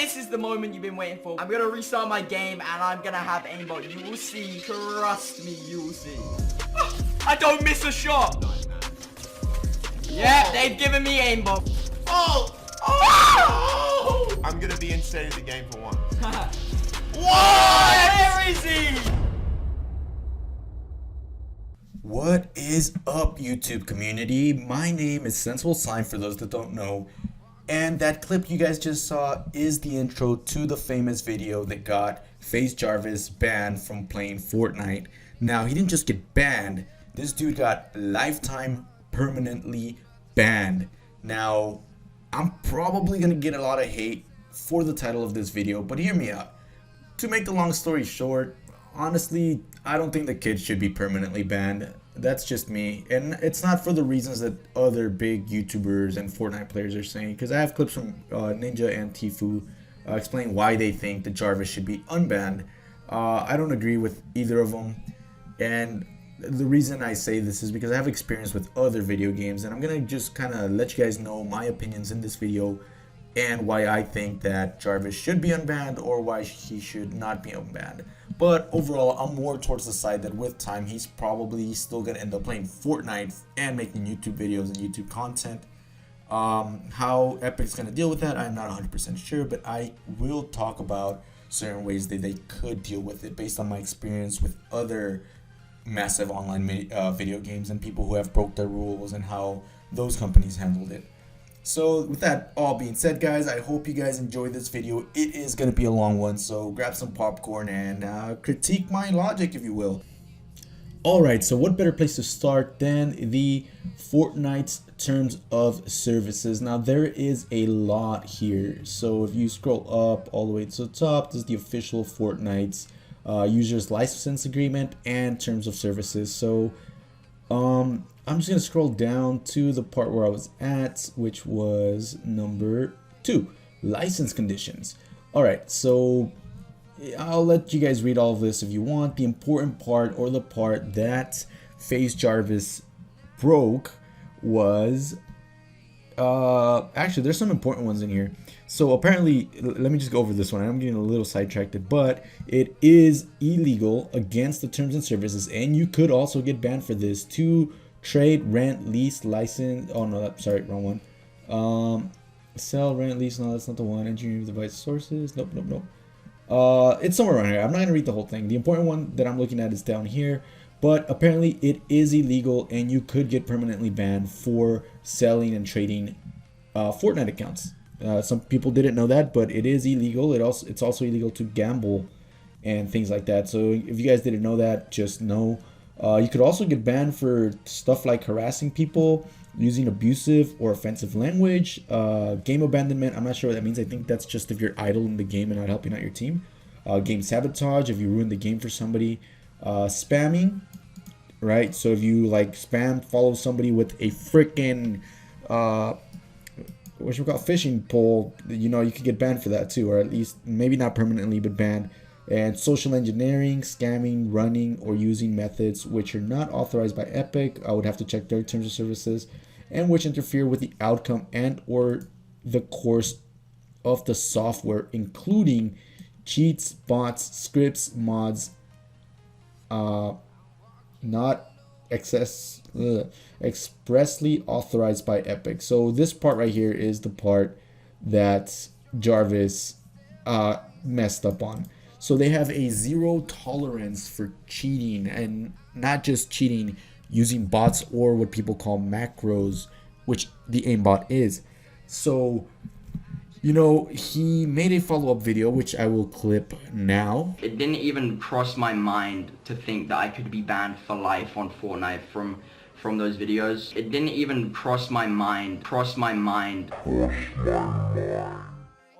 This is the moment you've been waiting for. I'm gonna restart my game and I'm gonna have aimbot. You will see. Trust me, you will see. I don't miss a shot. Yeah, they've given me aimbot. Oh! Oh! I'm gonna be insane at the game for once. What? Where is he? What is up, YouTube community? My name is Sensible Slime for those that don't know. And that clip you guys just saw is the intro to the famous video that got FAZE Jarvis banned from playing Fortnite. Now, he didn't just get banned. This dude got lifetime permanently banned. Now, I'm probably going to get a lot of hate for the title of this video, but hear me out. To make the long story short, honestly, I don't think the kid should be permanently banned. That's just me, and it's not for the reasons that other big YouTubers and Fortnite players are saying, because I have clips from Ninja and Tfue explaining why they think that Jarvis should be unbanned. I don't agree with either of them, and the reason I say this is because I have experience with other video games, and I'm gonna just kind of let you guys know my opinions in this video and why I think that Jarvis should be unbanned or why he should not be unbanned. But overall, I'm more towards the side that with time, he's probably still going to end up playing Fortnite and making YouTube videos and YouTube content. How Epic's going to deal with that, I'm not 100% sure, but I will talk about certain ways that they could deal with it based on my experience with other massive online video games and people who have broke their rules and how those companies handled it. So with that all being said, guys, I hope you guys enjoyed this video. It is going to be a long one, so grab some popcorn and critique my logic, if you will. Alright, so what better place to start than the Fortnite's terms of services. Now, there is a lot here. So if you scroll up all the way to the top, this is the official Fortnite's users license agreement and terms of services. So I'm just going to scroll down to the part where I was at, which was number 2, license conditions. All right, so I'll let you guys read all of this if you want. The important part, or the part that FAZE Jarvis broke, was actually there's some important ones in here. So apparently, let me just go over this one. I'm getting a little sidetracked, but it is illegal against the terms and services, and you could also get banned for this, to trade, rent, lease, license. Oh no, sorry, wrong one. Sell, rent, lease. No, that's not the one. Engineering device sources. Nope. It's somewhere around here. I'm not gonna read the whole thing. The important one that I'm looking at is down here. But apparently, it is illegal, and you could get permanently banned for selling and trading Fortnite accounts. Some people didn't know that, but it is illegal. It's also illegal to gamble and things like that. So if you guys didn't know that, just know. You could also get banned for stuff like harassing people, using abusive or offensive language, game abandonment. I'm not sure what that means. I think that's just if you're idle in the game and not helping out your team. Game sabotage, if you ruin the game for somebody. Spamming, right? So if you like follow somebody with a freaking what you call fishing pole, you know, you could get banned for that too, or at least maybe not permanently, but banned. And social engineering, scamming, running, or using methods which are not authorized by Epic. I would have to check their terms of services, and which interfere with the outcome and or the course of the software, including cheats, bots, scripts, mods, not expressly authorized by Epic. So this part right here is the part that Jarvis messed up on. So they have a zero tolerance for cheating, and not just cheating, using bots or what people call macros, which the aimbot is. So, you know, he made a follow-up video, which I will clip now. It didn't even cross my mind to think that I could be banned for life on Fortnite from those videos. It didn't even cross my mind.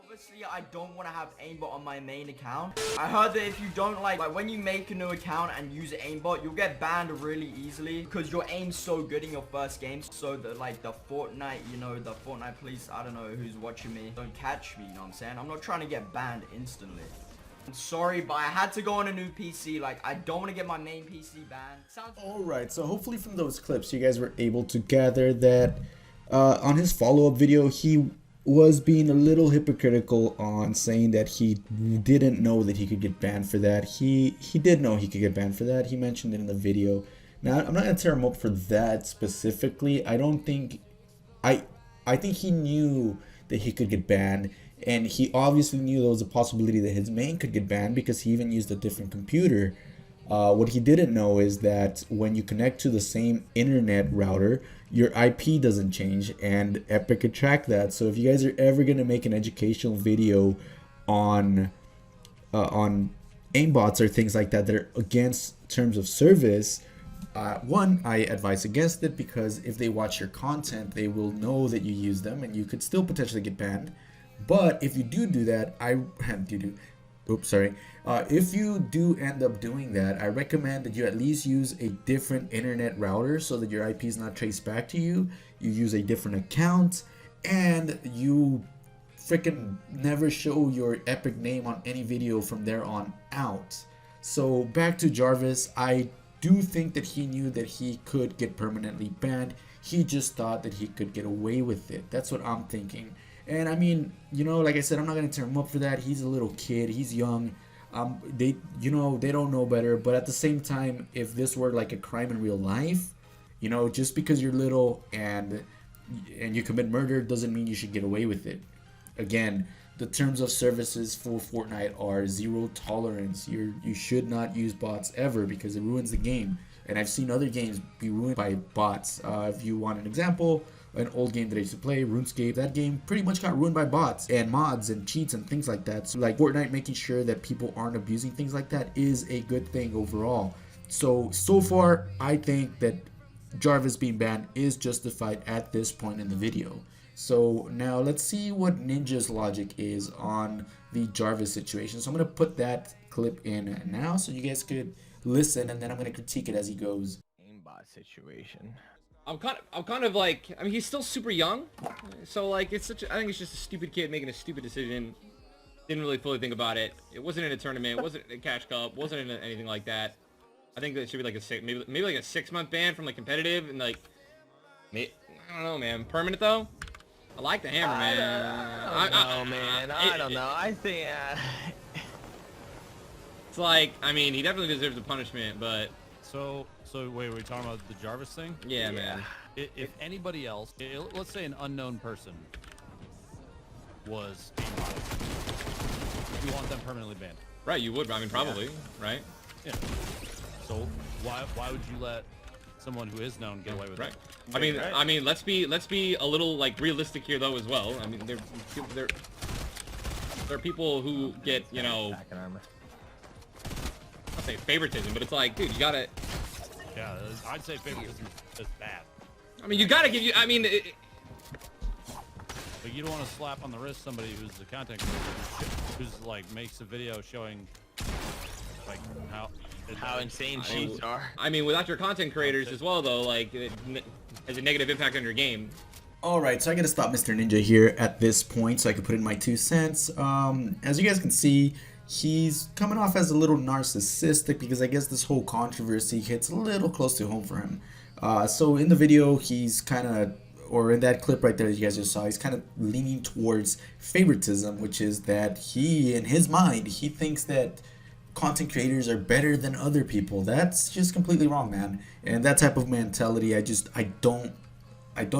Obviously, I don't want to have aimbot on my main account. I heard that if you don't like when you make a new account and use aimbot, you'll get banned really easily because your aim's so good in your first game. So the Fortnite, you know, the Fortnite police, I don't know who's watching me, don't catch me, you know what I'm saying? I'm not trying to get banned instantly. I'm sorry, but I had to go on a new PC. Like, I don't want to get my main PC banned. Alright, so hopefully from those clips, you guys were able to gather that on his follow-up video, he was being a little hypocritical on saying that he didn't know that he could get banned for that. He did know he could get banned for that. He mentioned it in the video. Now, I'm not gonna tear him up for that specifically. I don't think I think he knew that he could get banned, and he obviously knew there was a possibility that his main could get banned because he even used a different computer. What he didn't know is that when you connect to the same internet router, your IP doesn't change, and Epic could track that. So if you guys are ever gonna make an educational video on aimbots or things like that that are against terms of service, one, I advise against it, because if they watch your content, they will know that you use them, and you could still potentially get banned. But if you do that, if you do end up doing that, I recommend that you at least use a different internet router so that your IP is not traced back to you. You use a different account, and you freaking never show your Epic name on any video from there on out. So back to Jarvis, I do think that he knew that he could get permanently banned. He just thought that he could get away with it. That's what I'm thinking. And I mean, you know, like I said, I'm not gonna tear him up for that. He's a little kid. He's young. They don't know better. But at the same time, if this were like a crime in real life, you know, just because you're little and you commit murder doesn't mean you should get away with it. Again, the terms of services for Fortnite are zero tolerance. You should not use bots ever because it ruins the game. And I've seen other games be ruined by bots. If you want an example, an old game that I used to play, RuneScape, that game pretty much got ruined by bots and mods and cheats and things like that. So like Fortnite making sure that people aren't abusing things like that is a good thing overall. So far, I think that Jarvis being banned is justified at this point in the video. So now let's see what Ninja's logic is on the Jarvis situation. So I'm going to put that clip in now so you guys could listen, and then I'm going to critique it as he goes. Aimbot situation. I'm kind of like, I mean, he's still super young, so like, I think it's just a stupid kid making a stupid decision. Didn't really fully think about it. It wasn't in a tournament, it wasn't a cash cup, wasn't in anything like that. I think that it should be like maybe like a 6-month ban from like competitive, and like, I don't know, man. Permanent though? I like the hammer, man. I don't know. I think it's like, I mean, he definitely deserves a punishment, but So wait, are we talking about the Jarvis thing? yeah, man. If anybody else, let's say an unknown person was aimbotted, you want them permanently banned? Right, you would. I mean, probably, right? Yeah. So why would you let someone who is known get away with Right. it? I mean, let's be a little like realistic here though as well. I mean, there are people who get, you know, back in armor. I'll say favoritism, but it's like, dude, you gotta. Yeah, I'd say favoritism is bad. I mean, you gotta give you. I mean, But you don't want to slap on the wrist somebody who's a content creator who's like makes a video showing like how insane cheats are. I mean, without your content creators as well, though, like, it has a negative impact on your game. Alright, so I gotta stop Mr. Ninja here at this point so I can put in my 2 cents. As you guys can see, he's coming off as a little narcissistic because I guess this whole controversy hits a little close to home for him. So in the video, he's kind of, or in that clip right there that you guys just saw, he's kind of leaning towards favoritism, which is that he, in his mind, he thinks that content creators are better than other people. That's just completely wrong, man. And that type of mentality, I don't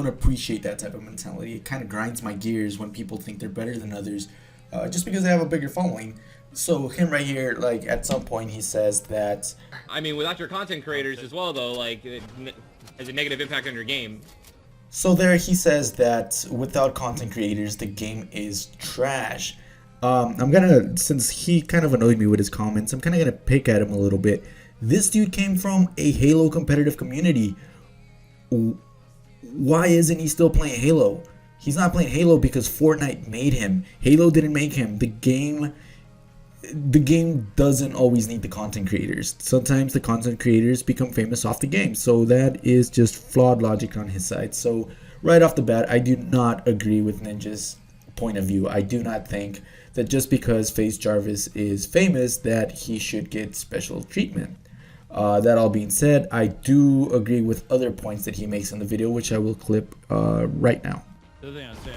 appreciate that type of mentality. It kind of grinds my gears when people think they're better than others just because they have a bigger following. So him right here, like at some point he says that, I mean, without your content creators as well, though, like, it has a negative impact on your game. so there he says that without content creators, the game is trash. I'm gonna, since he kind of annoyed me with his comments, I'm kind of gonna pick at him a little bit. This dude came from a Halo competitive community. Why isn't he still playing Halo? He's not playing Halo because Fortnite made him. Halo didn't make him. The game doesn't always need the content creators. Sometimes the content creators become famous off the game. So that is just flawed logic on his side. So right off the bat, I do not agree with Ninja's point of view. I do not think that just because FAZE Jarvis is famous that he should get special treatment. That all being said, I do agree with other points that he makes in the video, which I will clip right now. The other thing I'd say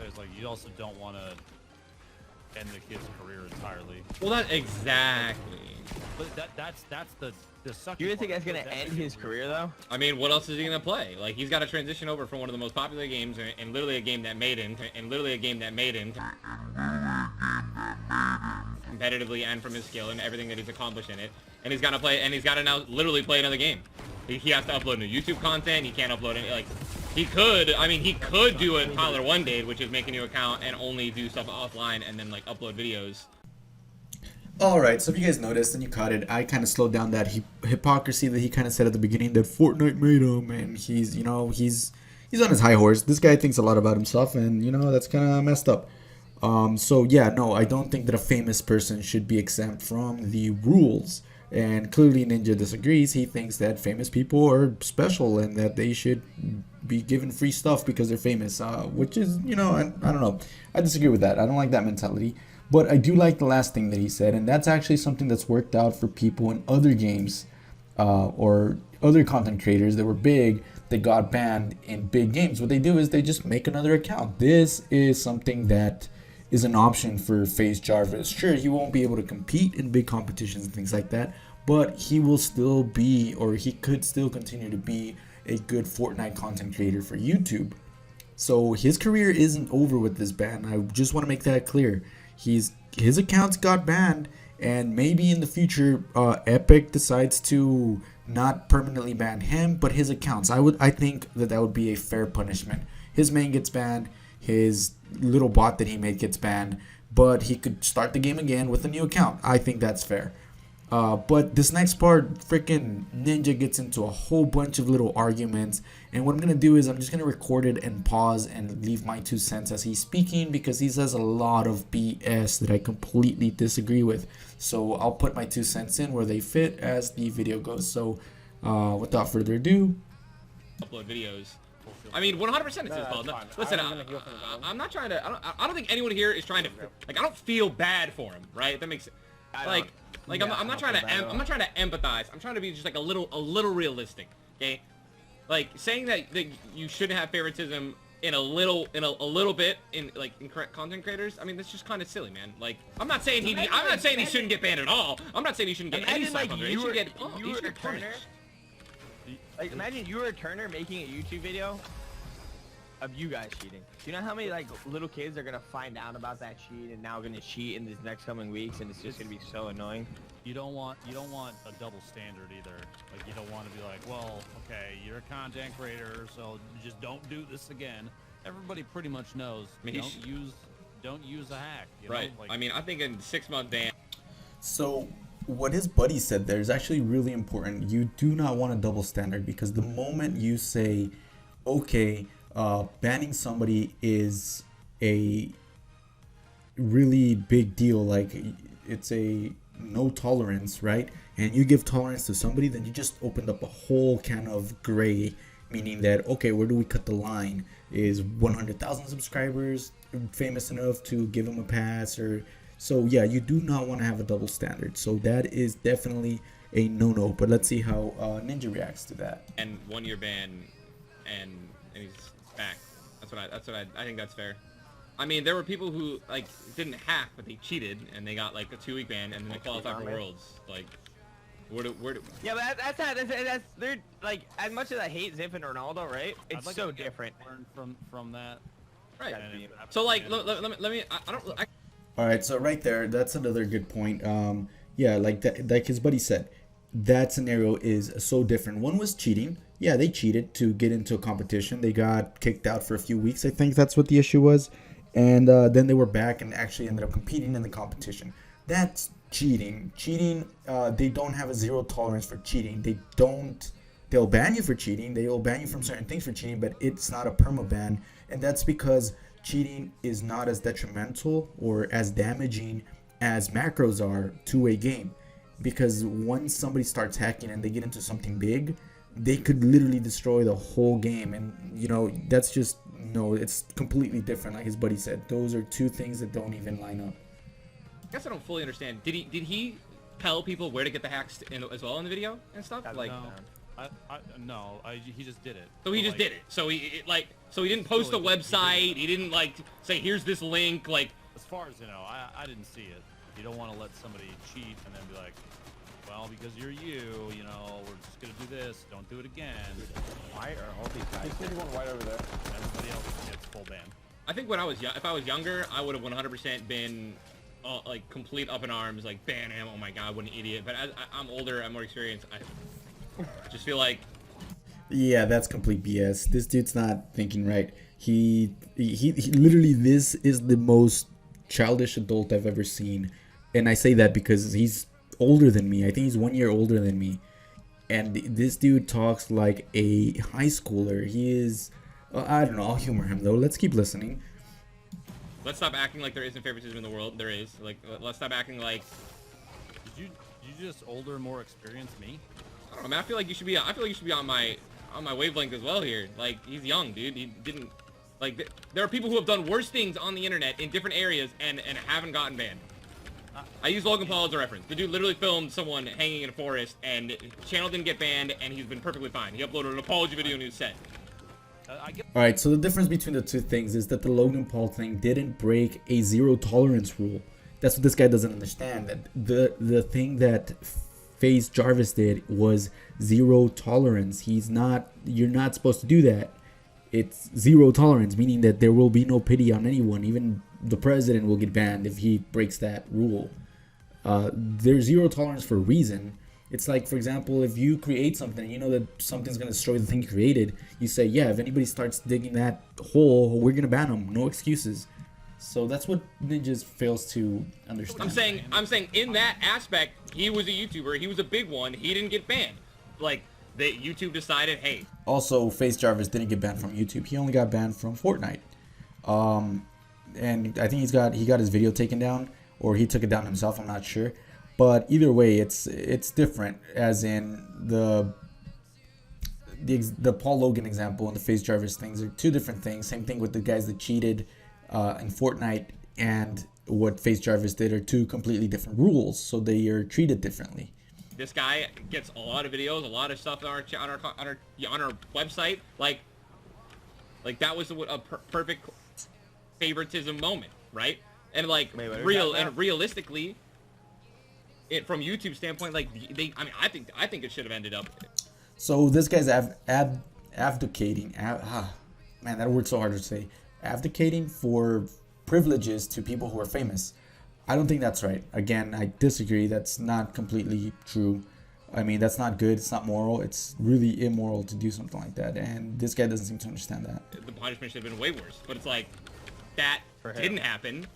is like you also don't want to end the kid's career entirely. Well, that exactly. But that's the sucky Do you think part, that's gonna because end that's his career though? I mean, what else is he gonna play? Like, he's got to transition over from one of the most popular games, and literally a game that made him, competitively and from his skill and everything that he's accomplished in it. And he's gotta play, and he's gotta now literally play another game. He has to upload new YouTube content. He can't upload any, like, he could do what Tyler 1 did, which is make a new account and only do stuff offline and then like upload videos. Alright, so if you guys noticed and you caught it, I kind of slowed down that hypocrisy that he kind of said at the beginning that Fortnite made him, and he's, you know, he's on his high horse. This guy thinks a lot about himself, and, you know, that's kind of messed up. So yeah, no, I don't think that a famous person should be exempt from the rules. And clearly Ninja disagrees. He thinks that famous people are special and that they should be given free stuff because they're famous, which is, you know, I don't know. I disagree with that. I don't like that mentality. But I do like the last thing that he said, and that's actually something that's worked out for people in other games or other content creators that were big that got banned in big games. What they do is they just make another account. This is something that is an option for FAZE Jarvis. Sure, he won't be able to compete in big competitions and things like that, but he will still be, or he could still continue to be, a good Fortnite content creator for YouTube. So his career isn't over with this ban. I just want to make that clear. His accounts got banned, and maybe in the future Epic decides to not permanently ban him, but his accounts. I think that would be a fair punishment. His main gets banned, his little bot that he made gets banned, but he could start the game again with a new account. I think that's fair. But this next part, freaking Ninja gets into a whole bunch of little arguments, and what I'm gonna do is I'm just gonna record it and pause and leave my 2 cents as he's speaking, because he says a lot of BS that I completely disagree with. So I'll put my 2 cents in where they fit as the video goes. So without further ado, Upload videos. I mean, 100% it's his fault. Listen, I'm not trying to. I don't think anyone here is trying to. Like, I don't feel bad for him, right? That makes like. Like, yeah, I'm not trying to empathize. I'm trying to be just like a little realistic, okay? Like, saying that you shouldn't have favoritism in a little bit in content creators. I mean, that's just kind of silly, man. Like, I'm not saying he shouldn't get banned at all. I'm not saying he shouldn't get any stuff under it. He should get punished. Like, imagine you were a Turner making a YouTube video of you guys cheating. Do you know how many like little kids are gonna find out about that cheat and now gonna cheat in these next coming weeks, and it's just gonna be so annoying? You don't want a double standard either. Like, you don't want to be like, well, okay, you're a content creator, so just don't do this again. Everybody pretty much knows. I mean, don't use a hack. You right. know? Like, I mean, I think in 6-month ban. so what his buddy said there is actually really important. You do not want a double standard, because the moment you say, okay, banning somebody is a really big deal, like it's a no tolerance, right? And you give tolerance to somebody, then you just opened up a whole can of gray, meaning that, okay, where do we cut the line? Is 100,000 subscribers famous enough to give him a pass? Or so yeah, you do not want to have a double standard. So that is definitely a no-no. But let's see how Ninja reacts to that. And 1-year ban, and he's back. That's what I think that's fair. I mean, there were people who like didn't hack, but they cheated and they got like a 2-week ban, and then they qualified for Worlds. Like, where do? Yeah, but that's they're like, as much as I hate Zip and Ronaldo, right? It's like so different. Learn from that. Right. So like, let me. All right, so right there, that's another good point. Yeah, like that, like his buddy said, that scenario is so different. One was cheating. Yeah, they cheated to get into a competition. They got kicked out for a few weeks. I think that's what the issue was. And then they were back and actually ended up competing in the competition. That's cheating. Cheating, they don't have a zero tolerance for cheating. They'll ban you for cheating. They'll ban you from certain things for cheating, but it's not a perma ban. And that's because cheating is not as detrimental or as damaging as macros are to a game. Because once somebody starts hacking and they get into something big, they could literally destroy the whole game. And, you know, that's just, no, it's completely different. Like his buddy said, those are two things that don't even line up. I guess I don't fully understand. Did he tell people where to get the hacks as well in the video and stuff? Like, He just did it. So he just did it. So so he didn't post a website. He didn't like say, here's this link. Like, as far as I didn't see it. You don't want to let somebody cheat and then be like, well, because you're you know, we're just gonna do this. Don't do it again. Why are all these guys? There's one white over there. Everybody else gets full ban. I think when if I was younger, I would have 100% been like complete up in arms, like ban him. Oh my god, what an idiot! But as I'm older, I'm more experienced. I just feel like, Yeah, that's complete BS. This dude's not thinking right. He literally, this is the most childish adult I've ever seen. And I say that because he's older than me. I think he's 1 year older than me. And this dude talks like a high schooler. He is, I don't know, I'll humor him though. Let's keep listening. let's stop acting like there isn't favoritism in the world. There is. Like, let's stop acting like. Did you just older, more experienced me? I don't know, man. I feel like you should be on my wavelength as well here. Like, he's young, dude. He didn't. Like, there are people who have done worse things on the internet in different areas and haven't gotten banned. I use Logan Paul as a reference. The dude literally filmed someone hanging in a forest, and his channel didn't get banned, and he's been perfectly fine. He uploaded an apology video and he was set. Alright, so the difference between the two things is that the Logan Paul thing didn't break a zero tolerance rule. That's what this guy doesn't understand. That the thing that FAZE Jarvis did was zero tolerance. You're not supposed to do that. It's zero tolerance, meaning that there will be no pity on anyone. Even the president will get banned if he breaks that rule. There's zero tolerance for a reason. It's like, for example, if you create something and you know that something's going to destroy the thing you created, you say, yeah, if anybody starts digging that hole, we're going to ban them. No excuses. So that's what Ninjas fails to understand. I'm saying in that aspect, he was a YouTuber. He was a big one. He didn't get banned. Like, YouTube decided, hey. Also, FAZE Jarvis didn't get banned from YouTube. He only got banned from Fortnite. And I think he got his video taken down, or he took it down himself. I'm not sure. But either way, it's different. As in the Paul Logan example and the FAZE Jarvis things are two different things. Same thing with the guys that cheated in Fortnite and what FAZE Jarvis did are two completely different rules. So they are treated differently. This guy gets a lot of videos, a lot of stuff on our website. Like that was a perfect favoritism moment, right? And like realistically, from YouTube standpoint, like I think it should have ended up. So this guy's abdicating. Man, that word's so hard to say. Abdicating for privileges to people who are famous. I don't think that's right. Again, I disagree. That's not completely true. I mean, that's not good. It's not moral. It's really immoral to do something like that. And this guy doesn't seem to understand that. The punishment should have been way worse. But it's like, that didn't happen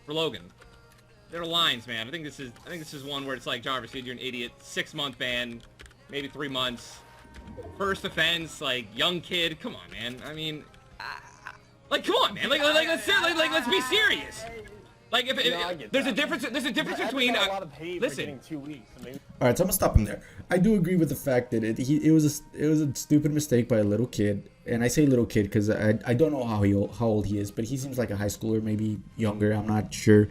for Logan. There are lines, man. I think this is one where it's like, Jarvis, dude, you're an idiot. 6-month ban, maybe 3 months. First offense, like, young kid. Come on, man. I mean, like, come on, man. Like let's be serious. Like, there's a difference between. Listen. 2 weeks. I mean, All right, so I'm gonna stop him there. I do agree with the fact that it was a stupid mistake by a little kid, and I say little kid because I don't know how old he is, but he seems like a high schooler, maybe younger. I'm not sure.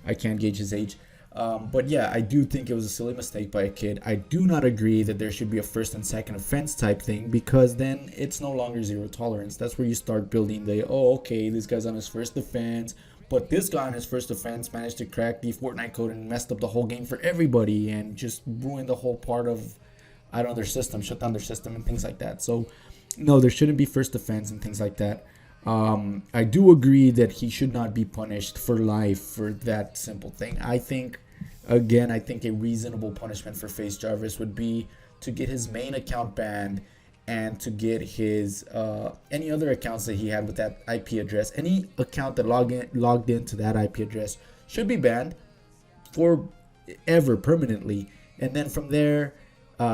I can't gauge his age. But yeah, I do think it was a silly mistake by a kid. I do not agree that there should be a first and second offense type thing, because then it's no longer zero tolerance. That's where you start building okay, this guy's on his first offense. But this guy on his first offense managed to crack the Fortnite code and messed up the whole game for everybody and just ruined the whole part of, their system, shut down their system and things like that. So, no, there shouldn't be first offense and things like that. I do agree that he should not be punished for life for that simple thing. I think a reasonable punishment for FAZE Jarvis would be to get his main account banned and to get his any other accounts that he had with that IP address. Any account that logged into that IP address should be banned forever, permanently. And then from there,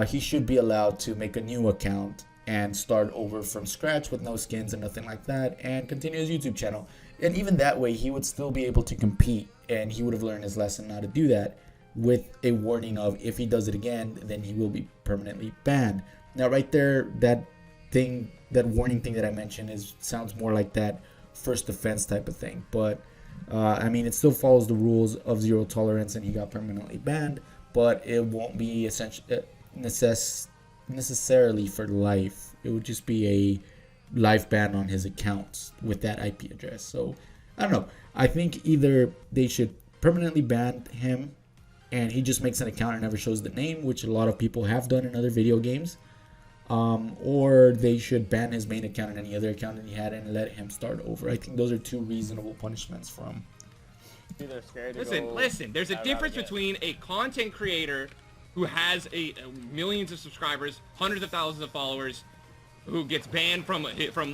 he should be allowed to make a new account and start over from scratch with no skins and nothing like that, and continue his YouTube channel. And even that way, he would still be able to compete, and he would have learned his lesson not to do that, with a warning of, if he does it again, then he will be permanently banned. Now, right there, that warning thing that I mentioned sounds more like that first offense type of thing. But, I mean, it still follows the rules of zero tolerance, and he got permanently banned. But it won't be necessarily for life. It would just be a life ban on his accounts with that IP address. So I don't know. I think either they should permanently ban him and he just makes an account and never shows the name, which a lot of people have done in other video games. Or they should ban his main account and any other account that he had and let him start over. I think those are two reasonable punishments for him. Listen. There's a difference between a content creator who has millions of subscribers, hundreds of thousands of followers, who gets banned from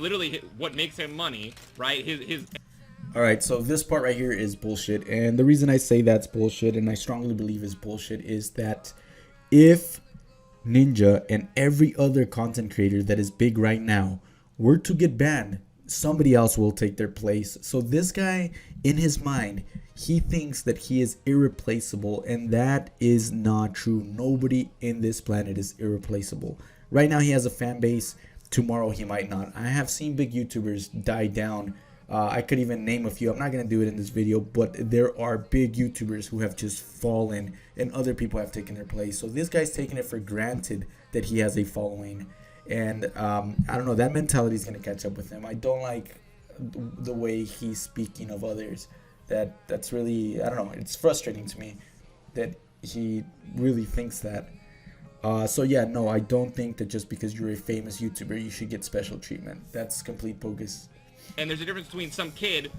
literally what makes him money, right? His. All right, so this part right here is bullshit, and the reason I say that's bullshit, and I strongly believe is bullshit, is that if Ninja and every other content creator that is big right now were to get banned, somebody else will take their place. So this guy, in his mind, he thinks that he is irreplaceable, and that is not true. Nobody in this planet is irreplaceable. Right now he has a fan base. Tomorrow he might not. I have seen big YouTubers die down. I could even name a few. I'm not going to do it in this video, but there are big YouTubers who have just fallen and other people have taken their place. So this guy's taking it for granted that he has a following. And I don't know, that mentality is going to catch up with him. I don't like the way he's speaking of others. That's really, I don't know, it's frustrating to me that he really thinks that. So yeah, no, I don't think that just because you're a famous YouTuber, you should get special treatment. That's complete bogus. And there's a difference between some kid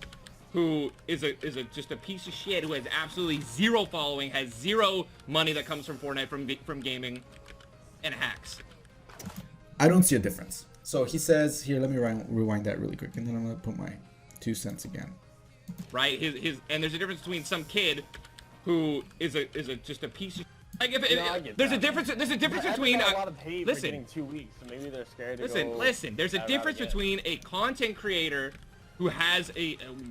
who is just a piece of shit who has absolutely zero following, has zero money that comes from Fortnite, from gaming, and hacks. I don't see a difference. So he says here, let me rewind that really quick, and then I'm gonna put my 2 cents again. Right? And there's a difference between some kid who is just a piece of. Like there's a difference between a lot of hate listen. for getting 2 weeks, so maybe they're scared to Listen. There's a difference between a content creator who has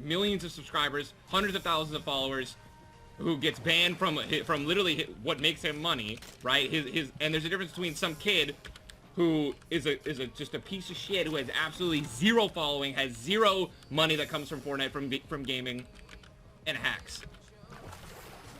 millions of subscribers, hundreds of thousands of followers, who gets banned from literally what makes him money, right? And there's a difference between some kid who is just a piece of shit who has absolutely zero following, has zero money that comes from Fortnite, from gaming, and hacks.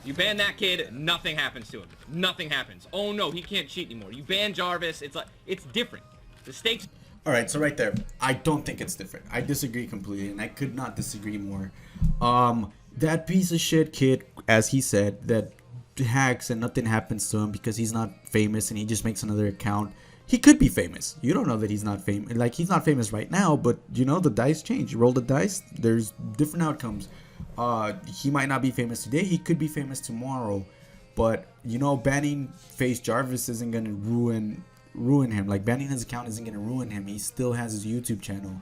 You ban that kid, nothing happens to him. Nothing happens. Oh no, he can't cheat anymore. You ban Jarvis, it's different. The stakes. All right, so right there, I don't think it's different. I disagree completely, and I could not disagree more. That piece of shit kid, as he said, that hacks and nothing happens to him because he's not famous and he just makes another account. He could be famous. You don't know that he's not famous. Like, he's not famous right now, but you know, the dice change. You roll the dice, there's different outcomes. He might not be famous today, he could be famous tomorrow, but you know, banning FAZE Jarvis isn't gonna ruin him. Like, banning his account isn't gonna ruin him. He still has his YouTube channel.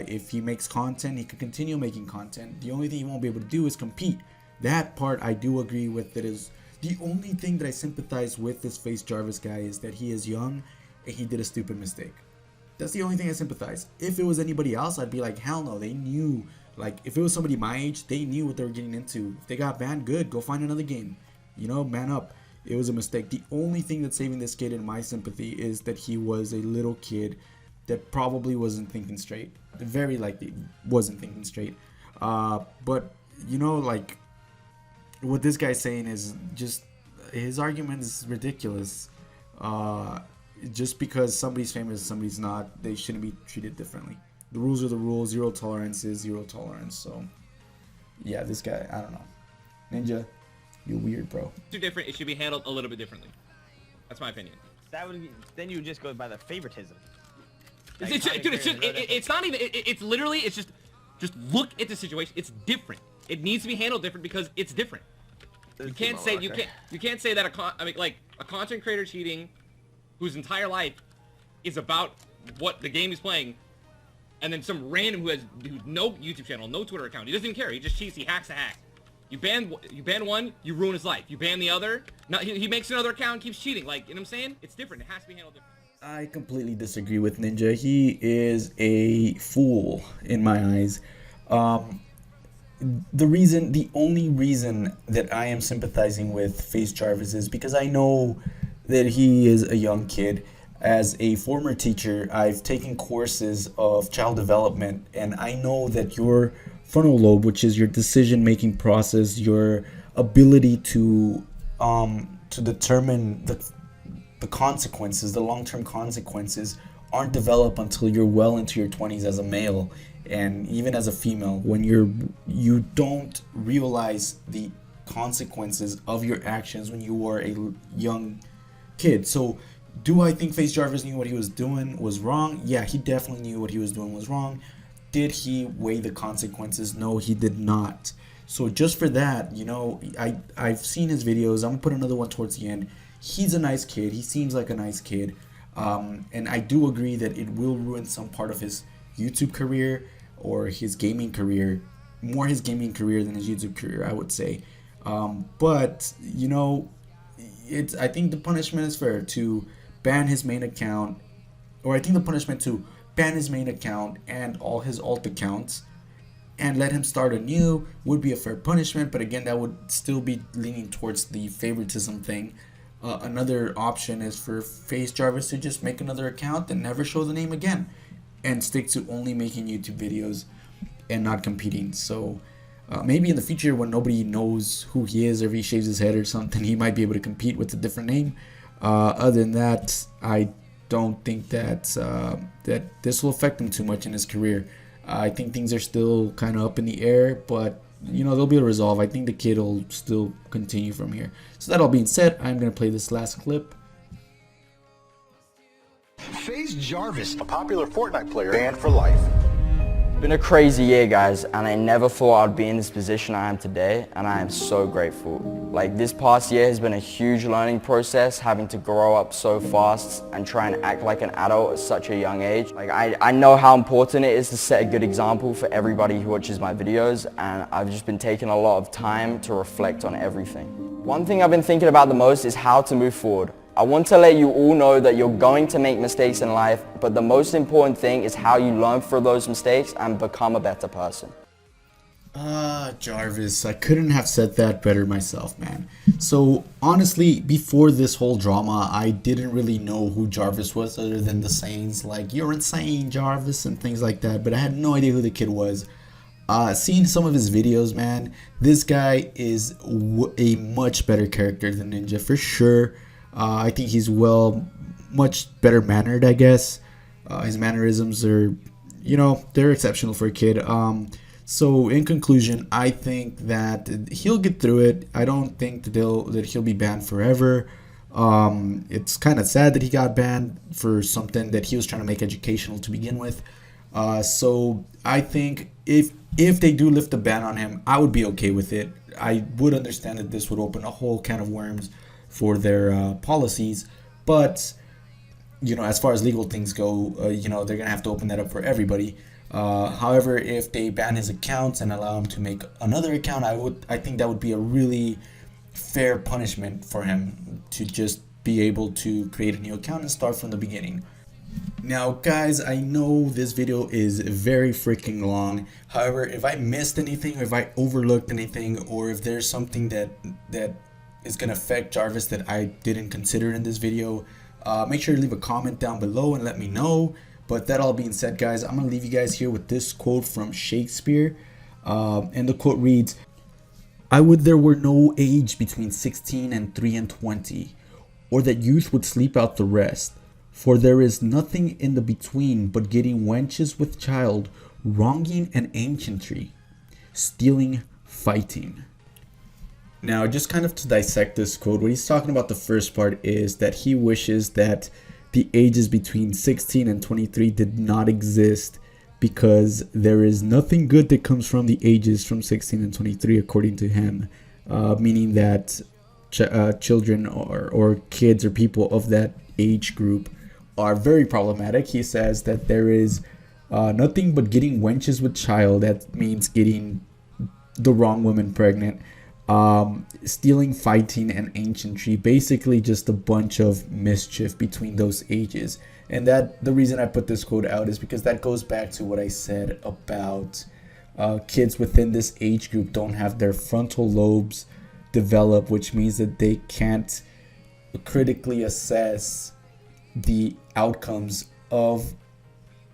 If he makes content, he could continue making content. The only thing he won't be able to do is compete. That part I do agree with. That is the only thing that I sympathize with this FAZE Jarvis guy, is that he is young and he did a stupid mistake. That's the only thing I sympathize. If it was anybody else, I'd be like, hell no, they knew. Like, if it was somebody my age, they knew what they were getting into. If they got banned, good, go find another game. You know, man up. It was a mistake. The only thing that's saving this kid in my sympathy is that he was a little kid that probably wasn't thinking straight. Very likely wasn't thinking straight. But, you know, like, what this guy's saying is just, his argument is ridiculous. Just because somebody's famous, somebody's not, they shouldn't be treated differently. The rules are the rules. Zero tolerance is zero tolerance. So, yeah, this guy, I don't know. Ninja, you're weird, bro. Too different. It should be handled a little bit differently. That's my opinion. Then you would just go by the favoritism. It's not even. It's literally. It's just look at the situation. It's different. It needs to be handled different because it's different. You can't say that a content creator cheating, whose entire life is about what the game he's playing. And then some random who's no YouTube channel, no Twitter account. He doesn't even care. He just cheats. He hacks a hack. You ban one, you ruin his life. You ban the other, he makes another account and keeps cheating. Like, you know what I'm saying? It's different. It has to be handled different. I completely disagree with Ninja. He is a fool in my eyes. The only reason that I am sympathizing with FAZE Jarvis is because I know that he is a young kid. As a former teacher, I've taken courses of child development, and I know that your frontal lobe, which is your decision-making process, your ability to determine the the consequences, the long-term consequences, aren't developed until you're well into your 20s as a male and even as a female, when you don't realize the consequences of your actions when you were a young kid. So do I think FaZe Jarvis knew what he was doing was wrong? Yeah, he definitely knew what he was doing was wrong. Did he weigh the consequences? No, he did not. So just for that, you know, I've seen his videos. I'm gonna put another one towards the end. He's a nice kid. He seems like a nice kid. And I do agree that it will ruin some part of his YouTube career or his gaming career, more his gaming career than his YouTube career, I would say. But you know, I think the punishment is fair to ban his main account, or I think the punishment to ban his main account and all his alt accounts and let him start anew would be a fair punishment. But again, that would still be leaning towards the favoritism thing. Another option is for FaZe Jarvis to just make another account and never show the name again and stick to only making YouTube videos and not competing. So maybe in the future, when nobody knows who he is, or if he shaves his head or something, he might be able to compete with a different name. Other than that, I don't think that that this will affect him too much in his career. I think things are still kind of up in the air, but you know, they'll be able to resolve. I think the kid will still continue from here. So that all being said, I'm going to play this last clip. FaZe Jarvis, a popular Fortnite player, banned for life. Been a crazy year, guys, and I never thought I'd be in this position I am today, and I am so grateful. Like, this past year has been a huge learning process, having to grow up so fast and try and act like an adult at such a young age. Like, I know how important it is to set a good example for everybody who watches my videos, and I've just been taking a lot of time to reflect on everything. One thing I've been thinking about the most is how to move forward. I want to let you all know that you're going to make mistakes in life, but the most important thing is how you learn from those mistakes and become a better person. Jarvis, I couldn't have said that better myself, man. So honestly, before this whole drama, I didn't really know who Jarvis was other than the sayings like, "You're insane, Jarvis," and things like that, but I had no idea who the kid was. Seeing some of his videos, man, this guy is a much better character than Ninja, for sure. I think he's much better mannered, I guess. His mannerisms are, you know, they're exceptional for a kid. So in conclusion, I think that he'll get through it. I don't think that he'll be banned forever. It's kind of sad that he got banned for something that he was trying to make educational to begin with. So I think if they do lift the ban on him, I would be okay with it. I would understand that this would open a whole can of worms for their policies, but you know, as far as legal things go, you know, they're gonna have to open that up for everybody. However, if they ban his accounts and allow him to make another account, I think that would be a really fair punishment for him to just be able to create a new account and start from the beginning. Now guys, I know this video is very freaking long. However, if I missed anything, or if I overlooked anything, or if there's something that is going to affect Jarvis that I didn't consider in this video, make sure to leave a comment down below and let me know. But that all being said, guys, I'm going to leave you guys here with this quote from Shakespeare. And the quote reads, "I would there were no age between 16 and 3 and 20, or that youth would sleep out the rest. For there is nothing in the between but getting wenches with child, wronging and ancientry, stealing, fighting." Now, just kind of to dissect this quote, what he's talking about, the first part is that he wishes that the ages between 16 and 23 did not exist, because there is nothing good that comes from the ages from 16 and 23, according to him, meaning that children or kids or people of that age group are very problematic. He says that there is nothing but getting wenches with child. That means getting the wrong woman pregnant. Stealing, fighting, and ancientry, basically just a bunch of mischief between those ages. And that the reason I put this quote out is because that goes back to what I said about kids within this age group don't have their frontal lobes develop, which means that they can't critically assess the outcomes of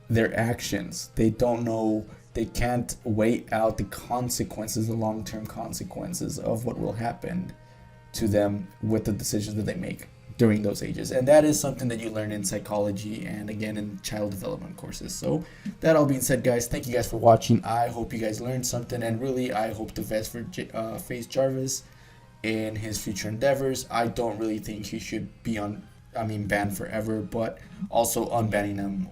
their actions. They don't know, they can't weigh out the consequences, the long-term consequences of what will happen to them with the decisions that they make. during those ages. And that is something that you learn in psychology and again in child development courses. So that all being said, guys, thank you guys for watching. I hope you guys learned something, and really I hope the best for FaZe Jarvis in his future endeavors. I don't really think he should be banned forever, but also unbanning him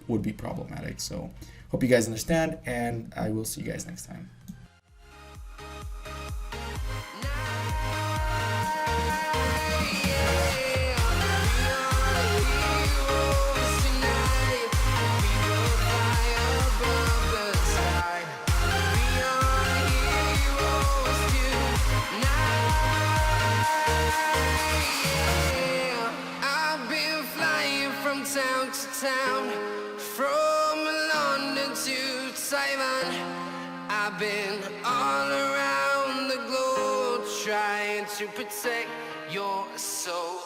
would be problematic. So hope you guys understand, and I will see you guys next time. Town to town, from London to Taiwan, I've been all around the globe trying to protect your soul.